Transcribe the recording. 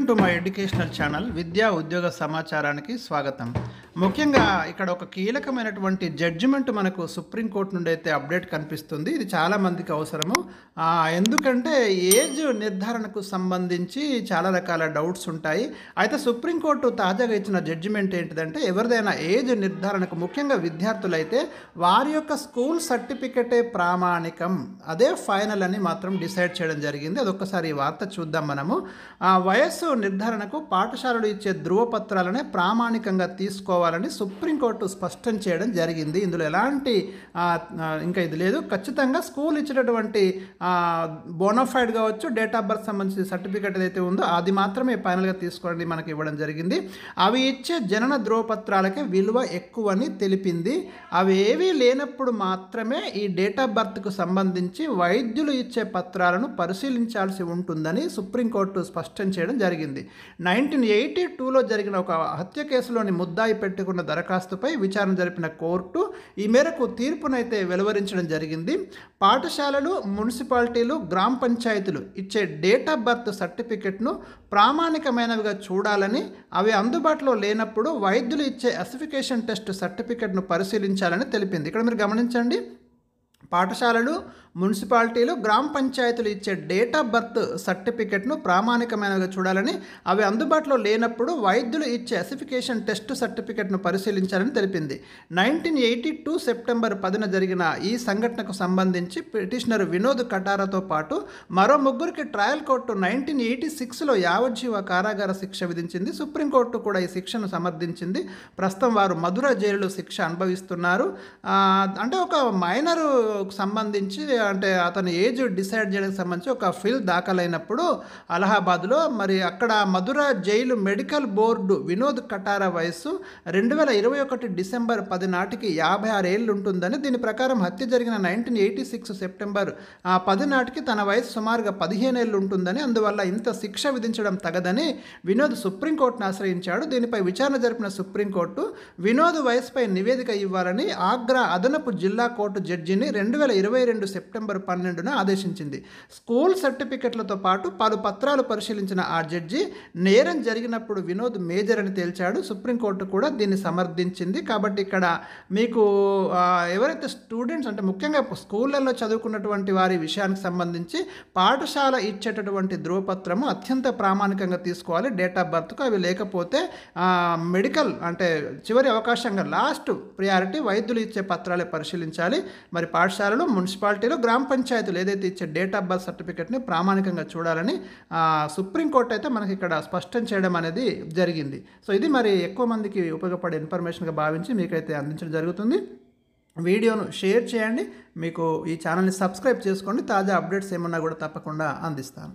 To my educational channel విద్యా ఉద్యోగ సమాచారానికి స్వాగతం. ముఖ్యంగా ఇక్కడ ఒక కీలకమైనటువంటి జడ్జిమెంట్ మనకు సుప్రీంకోర్టు నుండి అయితే అప్డేట్ కనిపిస్తుంది. ఇది చాలామందికి అవసరము. ఎందుకంటే ఏజ్ నిర్ధారణకు సంబంధించి చాలా రకాల డౌట్స్ ఉంటాయి. అయితే సుప్రీంకోర్టు తాజాగా ఇచ్చిన జడ్జిమెంట్ ఏంటిదంటే, ఎవరిదైనా ఏజ్ నిర్ధారణకు ముఖ్యంగా విద్యార్థులైతే వారి యొక్క స్కూల్ సర్టిఫికెటే ప్రామాణికం, అదే ఫైనల్ అని మాత్రం డిసైడ్ చేయడం జరిగింది. అదొక్కసారి ఈ వార్త చూద్దాం మనము. వయస్సు నిర్ధారణకు పాఠశాలలు ఇచ్చే ధృవపత్రాలనే ప్రామాణికంగా తీసుకోవాలని సుప్రీంకోర్టు స్పష్టం చేయడం జరిగింది. ఇందులో ఎలాంటి ఇంకా ఇది లేదు. ఖచ్చితంగా స్కూల్ ఇచ్చినటువంటి బోనఫైడ్ కావచ్చు, డేట్ ఆఫ్ బర్త్ సంబంధించిన సర్టిఫికేట్ ఏదైతే ఉందో అది మాత్రమే ఫైనల్గా తీసుకోవడానికి మనకి ఇవ్వడం జరిగింది. అవి ఇచ్చే జనన ధృవపత్రాలకే విలువ ఎక్కువని తెలిపింది. అవి ఏవీ లేనప్పుడు మాత్రమే ఈ డేట్ ఆఫ్ బర్త్కు సంబంధించి వైద్యులు ఇచ్చే పత్రాలను పరిశీలించాల్సి ఉంటుందని సుప్రీంకోర్టు స్పష్టం చేయడం జరిగింది. 1982లో జరిగిన ఒక హత్య కేసులోని ముద్దాయి పెట్టుకున్న దరఖాస్తుపై విచారణ జరిపిన కోర్టు ఈ మేరకు తీర్పునైతే వెలువరించడం జరిగింది. పాఠశాలలు, మున్సిపాలిటీలు, గ్రామ పంచాయతీలు ఇచ్చే డేట్ ఆఫ్ బర్త్ సర్టిఫికెట్ను ప్రామాణికమైనవిగా చూడాలని, అవి అందుబాటులో లేనప్పుడు వైద్యులు ఇచ్చే అసిఫికేషన్ టెస్ట్ సర్టిఫికెట్ను పరిశీలించాలని తెలిపింది. ఇక్కడ మీరు గమనించండి, పాఠశాలలు, మున్సిపాలిటీలు, గ్రామ పంచాయతీలు ఇచ్చే డేట్ ఆఫ్ బర్త్ సర్టిఫికెట్ను ప్రామాణికమైనవిగా చూడాలని, అవి అందుబాటులో లేనప్పుడు వైద్యులు ఇచ్చే అసిఫికేషన్ టెస్ట్ సర్టిఫికెట్ను పరిశీలించాలని తెలిపింది. 1982 సెప్టెంబర్ 10న జరిగిన ఈ సంఘటనకు సంబంధించి పిటిషనర్ వినోద్ కటారాతో పాటు మరో ముగ్గురికి ట్రయల్ కోర్టు 1986లో యావజ్జీవ కారాగార శిక్ష విధించింది. సుప్రీంకోర్టు కూడా ఈ శిక్షను సమర్థించింది. ప్రస్తుతం వారు మధుర జైలులో శిక్ష అనుభవిస్తున్నారు. అంటే ఒక మైనర్ సంబంధించి, అంటే అతని ఏజ్ డిసైడ్ చేయడానికి సంబంధించి ఒక ఫిల్ దాఖలైనప్పుడు అలహాబాద్లో, మరి అక్కడ Mathura jail medical board Vinod Katara వయస్సు 2021 డిసెంబర్ 10 నాటికి 56 ఏళ్ళు ఉంటుందని, దీని ప్రకారం హత్య జరిగిన 1986 సెప్టెంబర్ 10 నాటికి తన వయసు సుమారుగా 15 ఏళ్ళు ఉంటుందని, అందువల్ల ఇంత శిక్ష విధించడం తగదని వినోద్ సుప్రీంకోర్టును ఆశ్రయించాడు. దీనిపై విచారణ జరిపిన సుప్రీంకోర్టు వినోద్ వయసుపై నివేదిక ఇవ్వాలని ఆగ్రా అదనపు జిల్లా కోర్టు జడ్జిని 2022 సెప్టెంబర్ 12న ఆదేశించింది. స్కూల్ సర్టిఫికెట్లతో పాటు పలు పత్రాలు పరిశీలించిన ఆ జడ్జి నేరం జరిగినప్పుడు వినోద్ మేజర్ అని తేల్చాడు. సుప్రీంకోర్టు కూడా దీన్ని సమర్థించింది. కాబట్టి ఇక్కడ మీకు ఎవరైతే స్టూడెంట్స్, అంటే ముఖ్యంగా స్కూళ్ళల్లో చదువుకున్నటువంటి వారి విషయానికి సంబంధించి పాఠశాల ఇచ్చేటటువంటి ధృవపత్రము అత్యంత ప్రామాణికంగా తీసుకోవాలి డేట్ ఆఫ్ బర్త్కు. అవి లేకపోతే మెడికల్, అంటే చివరి అవకాశంగా లాస్ట్ ప్రియారిటీ వైద్యులు ఇచ్చే పత్రాలే పరిశీలించాలి. మరి పాఠశాలలు, మున్సిపాలిటీలు, గ్రామ పంచాయతీలు ఏదైతే ఇచ్చే డేట్ ఆఫ్ బర్త్ సర్టిఫికెట్ని ప్రామాణికంగా చూడాలని సుప్రీంకోర్టు అయితే మనకి ఇక్కడ స్పష్టం చేయడం అనేది జరిగింది. సో ఇది మరి ఎక్కువ మందికి ఉపయోగపడే ఇన్ఫర్మేషన్గా భావించి మీకైతే అందించడం జరుగుతుంది. వీడియోను షేర్ చేయండి, మీకు ఈ ఛానల్ని సబ్స్క్రైబ్ చేసుకోండి. తాజా అప్డేట్స్ ఏమన్నా కూడా తప్పకుండా అందిస్తాను.